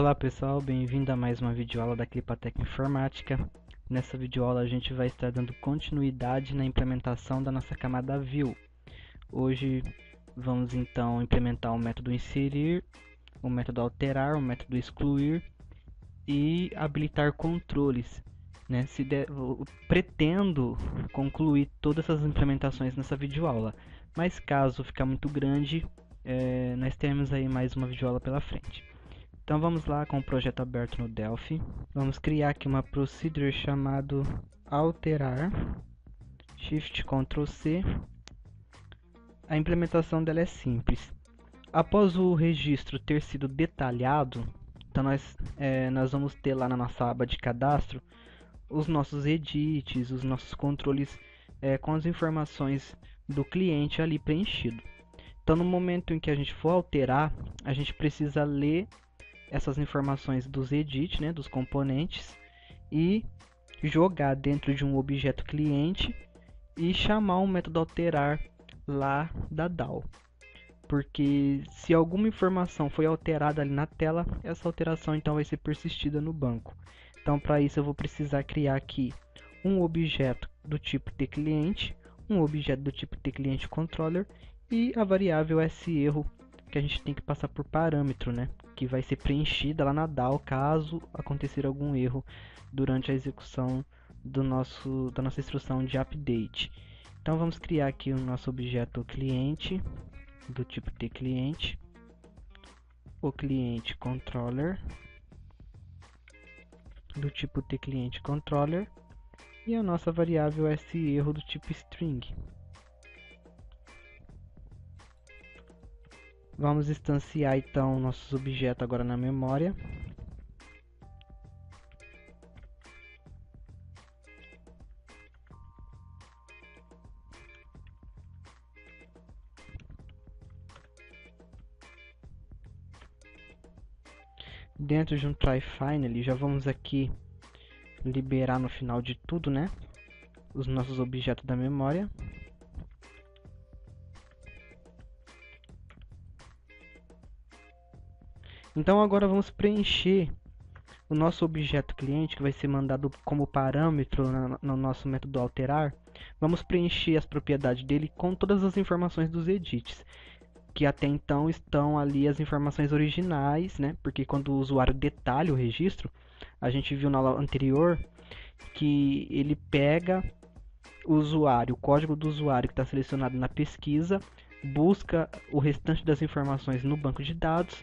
Olá pessoal, bem-vindo a mais uma videoaula da Clipatec Informática. Nessa videoaula a gente vai estar dando continuidade na implementação da nossa camada View. Hoje vamos então implementar o método inserir, o método alterar, o método excluir e habilitar controles. Pretendo concluir todas essas implementações nessa videoaula, mas caso ficar muito grande, nós temos aí mais uma videoaula pela frente. Então vamos lá com o projeto aberto no Delphi. Vamos criar aqui uma procedure chamado alterar, Shift Ctrl C. A implementação dela é simples. Após o registro ter sido detalhado, então nós vamos ter lá na nossa aba de cadastro os nossos edits, os nossos controles com as informações do cliente ali preenchido. Então no momento em que a gente for alterar, a gente precisa ler essas informações dos edits, dos componentes, e jogar dentro de um objeto cliente e chamar um método alterar lá da DAO. Porque se alguma informação foi alterada ali na tela, essa alteração então vai ser persistida no banco. Então para isso eu vou precisar criar aqui um objeto do tipo tClient, um objeto do tipo tClientController e a variável serro que a gente tem que passar por parâmetro, que vai ser preenchida lá na DAO caso acontecer algum erro durante a execução da nossa instrução de update. Então vamos criar aqui o nosso objeto cliente do tipo tClient, o cliente controller do tipo tClientController e a nossa variável serro do tipo string. Vamos instanciar então nossos objetos agora na memória. Dentro de um try finally, já vamos aqui liberar no final de tudo, os nossos objetos da memória. Então agora vamos preencher o nosso objeto cliente, que vai ser mandado como parâmetro no nosso método alterar. Vamos preencher as propriedades dele com todas as informações dos edits, que até então estão ali as informações originais, porque quando o usuário detalha o registro, a gente viu na aula anterior que ele pega o usuário, o código do usuário que está selecionado na pesquisa, busca o restante das informações no banco de dados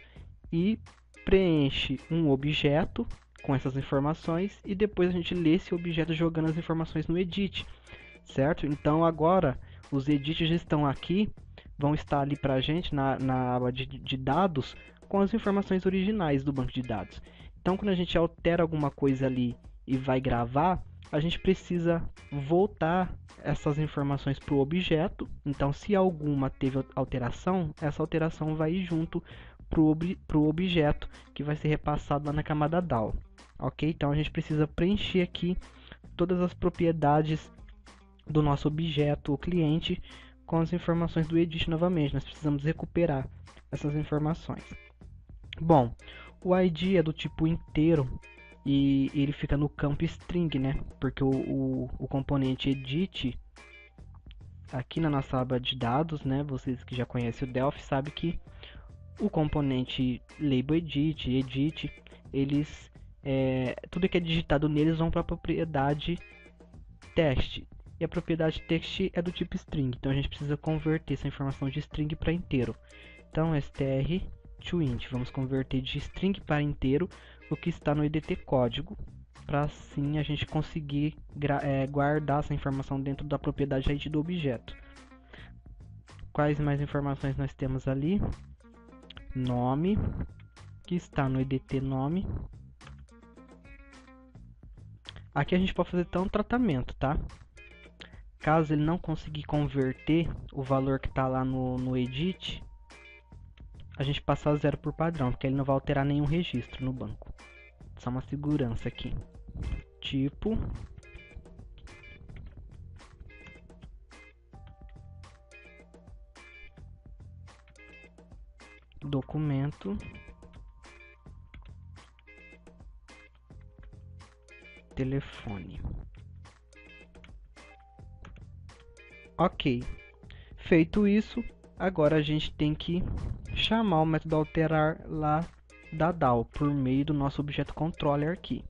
e preenche um objeto com essas informações e depois a gente lê esse objeto jogando as informações no edit, certo? Então agora os edits já estão aqui, vão estar ali para a gente na aba de dados com as informações originais do banco de dados. Então quando a gente altera alguma coisa ali e vai gravar, a gente precisa voltar essas informações para o objeto. Então se alguma teve alteração, essa alteração vai ir junto para o objeto que vai ser repassado lá na camada DAO. Ok? Então a gente precisa preencher aqui todas as propriedades do nosso objeto, o cliente, com as informações do edit novamente. Nós precisamos recuperar essas informações. Bom, o ID é do tipo inteiro e ele fica no campo string, porque o componente edit aqui na nossa aba de dados, vocês que já conhecem o Delphi sabem que o componente label edit, eles tudo que é digitado neles vão para a propriedade text. E a propriedade text é do tipo string, então a gente precisa converter essa informação de string para inteiro. Então str to int, vamos converter de string para inteiro o que está no edt código, para assim a gente conseguir guardar essa informação dentro da propriedade id do objeto. Quais mais informações nós temos ali? Nome, que está no edt nome. Aqui a gente pode fazer um tratamento, tá? Caso ele não conseguir converter o valor que está lá no edit, a gente passa a 0 por padrão, porque ele não vai alterar nenhum registro no banco. Só uma segurança aqui. Tipo documento telefone. Ok. Feito isso, agora a gente tem que chamar o método alterar lá da DAO por meio do nosso objeto controller aqui.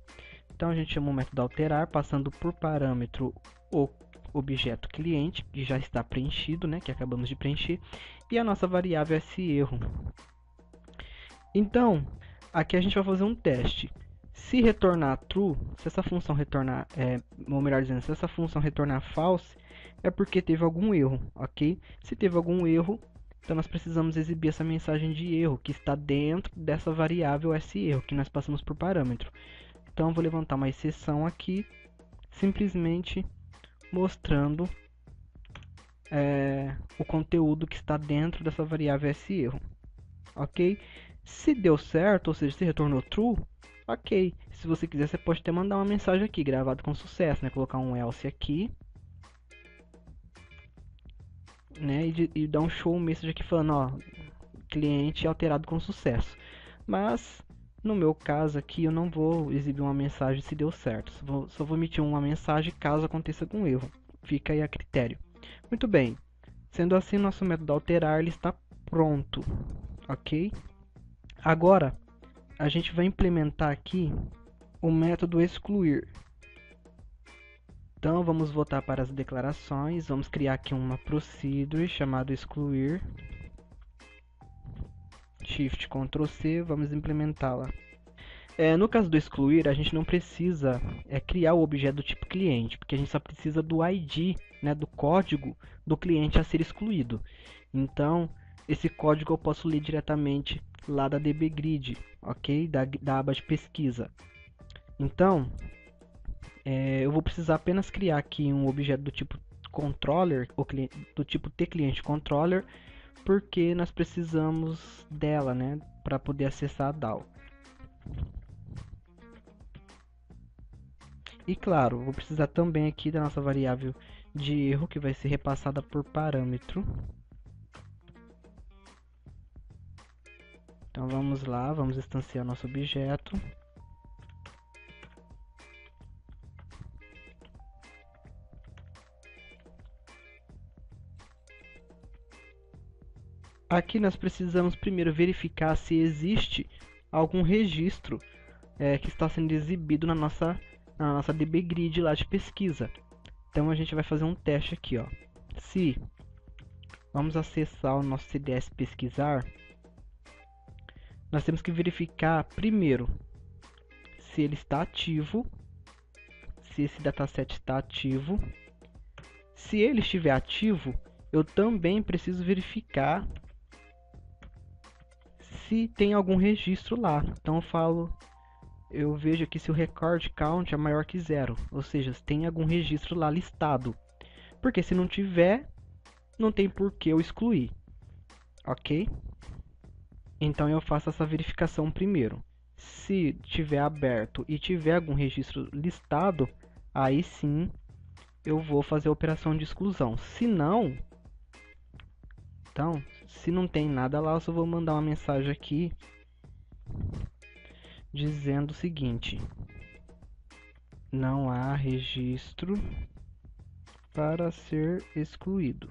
Então a gente chama o método alterar, passando por parâmetro o objeto cliente, que já está preenchido, né, que acabamos de preencher, e a nossa variável SErro. Então, aqui a gente vai fazer um teste. Se retornar true, se essa função retornar, ou melhor dizendo, se essa função retornar false, é porque teve algum erro, ok? Se teve algum erro, então nós precisamos exibir essa mensagem de erro, que está dentro dessa variável SErro, que nós passamos por parâmetro. Então eu vou levantar uma exceção aqui, simplesmente mostrando o conteúdo que está dentro dessa variável SErro, ok? Se deu certo, ou seja, se retornou true, ok. Se você quiser, você pode até mandar uma mensagem aqui, gravado com sucesso, né? Colocar um else aqui, né? E dar um show message aqui falando, ó, cliente alterado com sucesso. Mas no meu caso aqui eu não vou exibir uma mensagem se deu certo. Só vou emitir uma mensagem caso aconteça algum erro. Fica aí a critério. Muito bem. Sendo assim, nosso método alterar ele está pronto, ok? Agora a gente vai implementar aqui o método excluir. Então vamos voltar para as declarações, vamos criar aqui uma procedure chamada excluir. Shift Ctrl C, vamos implementá-la. No caso do excluir, a gente não precisa criar o objeto do tipo cliente, porque a gente só precisa do ID, né, do código do cliente a ser excluído. Então, esse código eu posso ler diretamente lá da dbgrid, ok? Da aba de pesquisa. Então, eu vou precisar apenas criar aqui um objeto do tipo controller, do tipo tClientController, porque nós precisamos dela, né, para poder acessar a DAO. E claro, vou precisar também aqui da nossa variável de erro, que vai ser repassada por parâmetro. Então vamos lá, vamos instanciar nosso objeto. Aqui nós precisamos primeiro verificar se existe algum registro que está sendo exibido na nossa dbgrid lá de pesquisa. Então a gente vai fazer um teste aqui, ó. Se vamos acessar o nosso CDS pesquisar, nós temos que verificar primeiro se ele está ativo, se esse dataset está ativo. Se ele estiver ativo, eu também preciso verificar se tem algum registro lá. Então eu vejo aqui se o record count é maior que 0, ou seja, se tem algum registro lá listado. Porque se não tiver, não tem por que eu excluir, ok? Então eu faço essa verificação primeiro. Se tiver aberto e tiver algum registro listado, aí sim eu vou fazer a operação de exclusão. Se não, então, se não tem nada lá, eu só vou mandar uma mensagem aqui dizendo o seguinte: não há registro para ser excluído.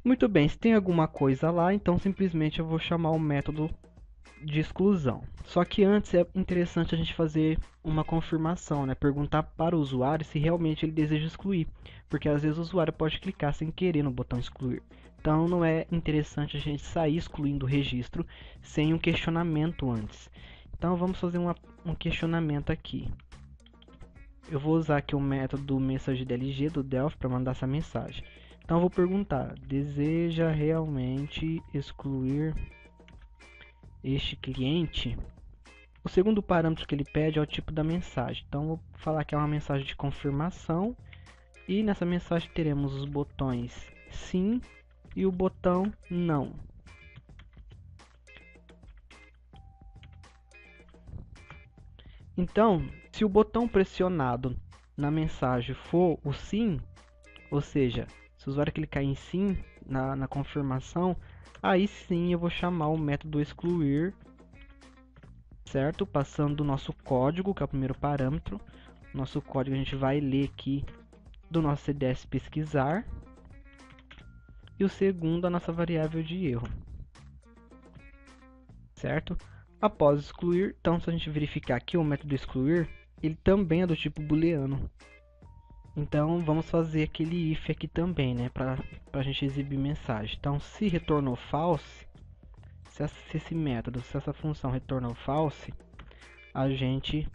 Muito bem, se tem alguma coisa lá, então simplesmente eu vou chamar o método de exclusão. Só que antes é interessante a gente fazer uma confirmação, né? Perguntar para o usuário se realmente ele deseja excluir, porque às vezes o usuário pode clicar sem querer no botão excluir. Então não é interessante a gente sair excluindo o registro sem um questionamento antes. Então vamos fazer um questionamento aqui. Eu vou usar aqui o método MessageDLG do Delphi para mandar essa mensagem. Então eu vou perguntar: deseja realmente excluir este cliente? O segundo parâmetro que ele pede é o tipo da mensagem. Então eu vou falar que é uma mensagem de confirmação, e nessa mensagem teremos os botões sim e o botão não. Então, se o botão pressionado na mensagem for o sim, ou seja, se o usuário clicar em sim na confirmação, aí sim eu vou chamar o método excluir certo? Passando o nosso código, que é o primeiro parâmetro. Nosso código a gente vai ler aqui do nosso CDS pesquisar. E o segundo, a nossa variável de erro, certo? Após excluir, então se a gente verificar aqui o método excluir, ele também é do tipo booleano. Então vamos fazer aquele if aqui também, né, para a gente exibir mensagem. Então se retornou false, se esse método, se essa função retornou false, a gente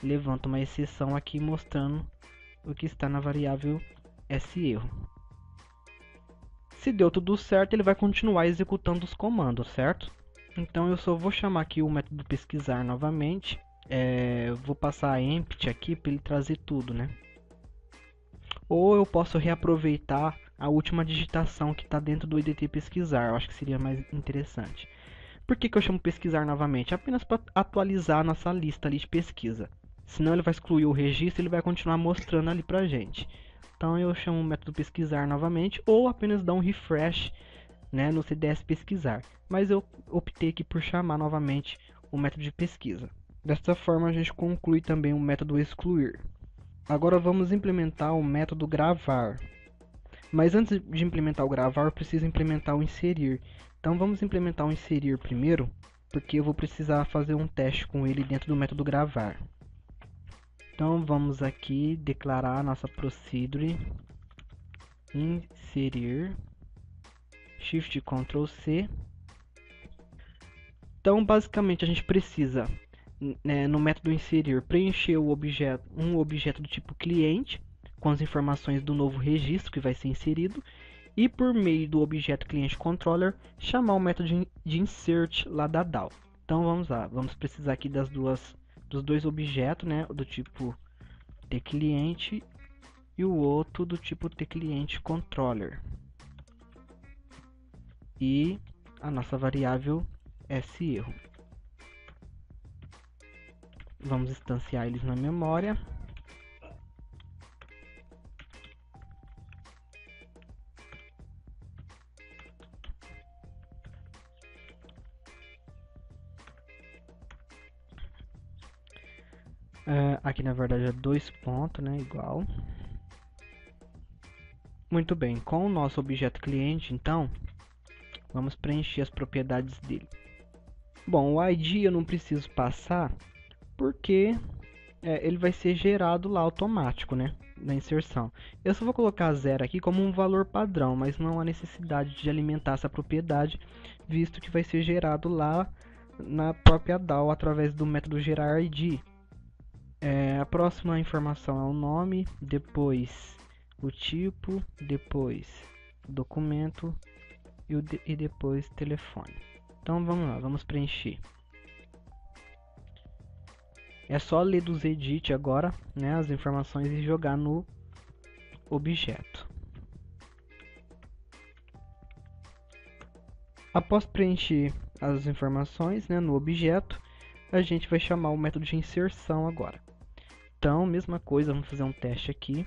levanta uma exceção aqui mostrando o que está na variável SErro. Se deu tudo certo, ele vai continuar executando os comandos, certo? Então eu só vou chamar aqui o método pesquisar novamente. Vou passar empty aqui para ele trazer tudo, né? Ou eu posso reaproveitar a última digitação que está dentro do IDT pesquisar. Eu acho que seria mais interessante. Por que eu chamo pesquisar novamente? Apenas para atualizar a nossa lista ali de pesquisa. Senão ele vai excluir o registro e ele vai continuar mostrando ali pra gente. Então eu chamo o método pesquisar novamente ou apenas dar um refresh, né, no CDS pesquisar. Mas eu optei aqui por chamar novamente o método de pesquisa. Desta forma a gente conclui também o método excluir. Agora vamos implementar o método gravar. Mas antes de implementar o gravar, eu preciso implementar o inserir. Então vamos implementar o inserir primeiro, porque eu vou precisar fazer um teste com ele dentro do método gravar. Então vamos aqui declarar a nossa procedure inserir, Shift Ctrl C. Então basicamente a gente precisa, né, no método inserir, preencher um objeto do tipo cliente com as informações do novo registro que vai ser inserido e por meio do objeto cliente controller chamar o método de insert lá da DAO. Então vamos lá, vamos precisar aqui dos dois objetos, né, do tipo tClient e o outro do tipo tClient controller e a nossa variável SErro. Vamos instanciar eles na memória. Aqui na verdade é 2 pontos, né, igual. Muito bem, com o nosso objeto cliente, então, vamos preencher as propriedades dele. Bom, o ID eu não preciso passar, porque ele vai ser gerado lá automático, né, na inserção. Eu só vou colocar 0 aqui como um valor padrão, mas não há necessidade de alimentar essa propriedade, visto que vai ser gerado lá na própria DAO através do método gerar ID. A próxima informação é o nome, depois o tipo, depois o documento e depois telefone. Então vamos lá, vamos preencher. É só ler dos edit agora, né, as informações e jogar no objeto. Após preencher as informações, né, no objeto, a gente vai chamar o método de inserção agora. Então, mesma coisa, vamos fazer um teste aqui.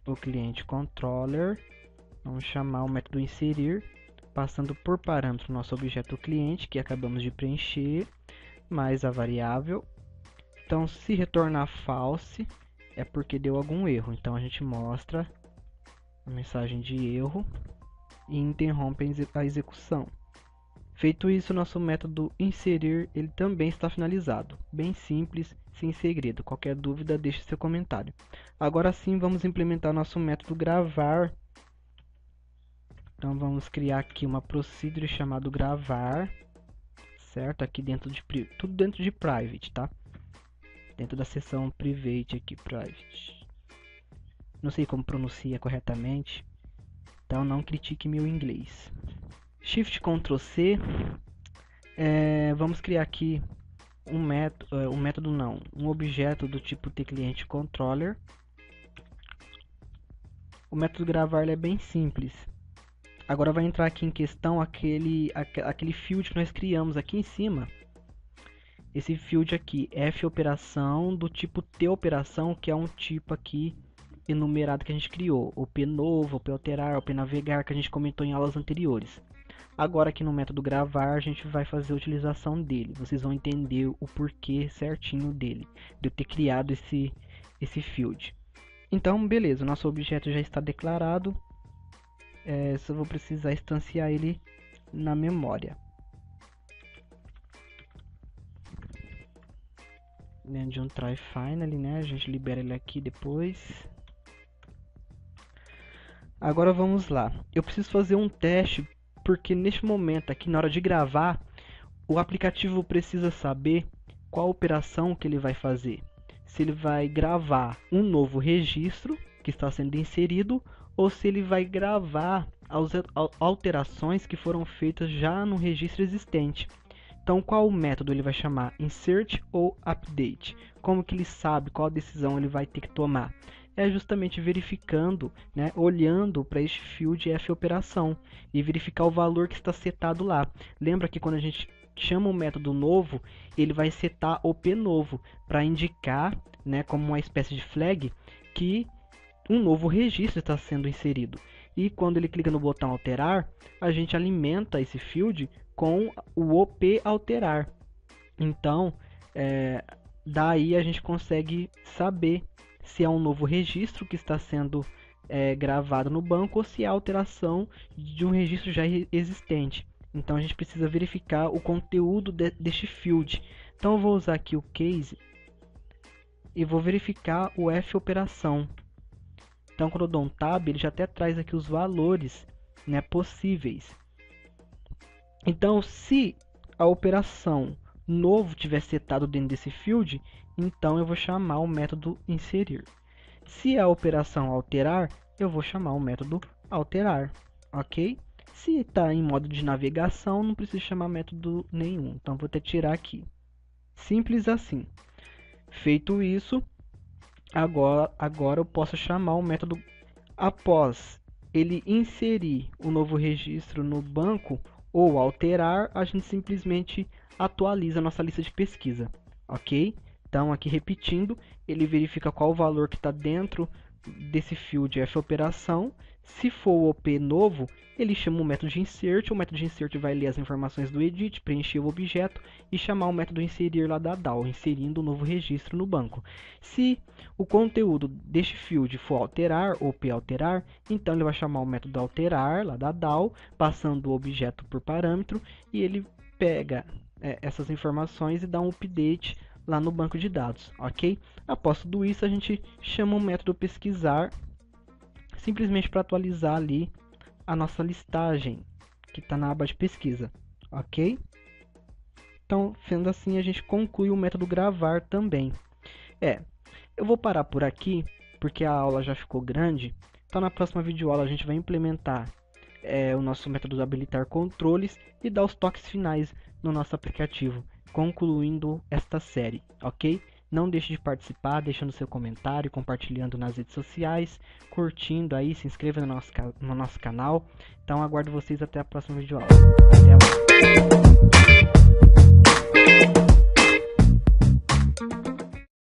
O cliente controller, vamos chamar o método inserir, passando por parâmetro nosso objeto cliente, que acabamos de preencher, mais a variável. Então, se retornar false, é porque deu algum erro. Então, a gente mostra a mensagem de erro e interrompe a execução. Feito isso, nosso método inserir ele também está finalizado. Bem simples, sem segredo. Qualquer dúvida, deixe seu comentário. Agora sim, vamos implementar nosso método gravar. Então vamos criar aqui uma procedure chamada gravar, certo? Aqui dentro de tudo dentro de private, tá? Dentro da seção private aqui, private. Não sei como pronuncia corretamente, então não critique meu inglês. Shift Ctrl C. Vamos criar aqui um objeto do tipo tClient controller. O método gravar é bem simples. Agora vai entrar aqui em questão aquele field que nós criamos aqui em cima. Esse field aqui, F operação do tipo T operação, que é um tipo aqui enumerado que a gente criou. O P novo, o P alterar, o P navegar, que a gente comentou em aulas anteriores. Agora aqui no método gravar a gente vai fazer a utilização dele. Vocês vão entender o porquê certinho dele, de eu ter criado esse field. Então beleza, nosso objeto já está declarado. Só vou precisar instanciar ele na memória. Dentro de um try finally, né? A gente libera ele aqui depois. Agora vamos lá. Eu preciso fazer um teste porque neste momento aqui, na hora de gravar, o aplicativo precisa saber qual operação que ele vai fazer. Se ele vai gravar um novo registro que está sendo inserido ou se ele vai gravar as alterações que foram feitas já no registro existente. Então, qual método ele vai chamar? Insert ou update? Como que ele sabe qual decisão ele vai ter que tomar? É justamente verificando, né, olhando para este field fOperação e verificar o valor que está setado lá. Lembra que quando a gente chama um método novo, ele vai setar OP novo para indicar, né, como uma espécie de flag, que um novo registro está sendo inserido. E quando ele clica no botão alterar, a gente alimenta esse field com o OP alterar. Então, daí a gente consegue saber se é um novo registro que está sendo gravado no banco ou se é a alteração de um registro já existente. Então a gente precisa verificar o conteúdo deste field. Então eu vou usar aqui o case e vou verificar o fOperação. Então quando eu dou um tab, ele já até traz aqui os valores, né, possíveis. Então se a operação novo tiver setado dentro desse field, então eu vou chamar o método inserir. Se a operação alterar, eu vou chamar o método alterar, ok? Se está em modo de navegação, não preciso chamar método nenhum, então vou até tirar aqui. Simples assim. Feito isso, agora eu posso chamar o método após ele inserir o novo registro no banco ou alterar, a gente simplesmente atualiza a nossa lista de pesquisa, ok? Então aqui repetindo, ele verifica qual o valor que está dentro desse field fOperação. Se for o OP novo, ele chama o método de insert. O método de insert vai ler as informações do edit, preencher o objeto e chamar o método inserir lá da DAO, inserindo o novo registro no banco. Se o conteúdo deste field for alterar, OP alterar, então ele vai chamar o método alterar lá da DAO, passando o objeto por parâmetro, e ele pega essas informações e dá um update lá no banco de dados, ok? Após tudo isso, a gente chama o método pesquisar, simplesmente para atualizar ali a nossa listagem que está na aba de pesquisa, ok? Então, sendo assim, a gente conclui o método gravar também. Eu vou parar por aqui, porque a aula já ficou grande. Então, na próxima videoaula a gente vai implementar o nosso método de habilitar controles e dar os toques finais no nosso aplicativo, concluindo esta série, ok? Não deixe de participar, deixando seu comentário, compartilhando nas redes sociais, curtindo aí, se inscreva no nosso canal. Então aguardo vocês até a próxima videoaula. Até lá!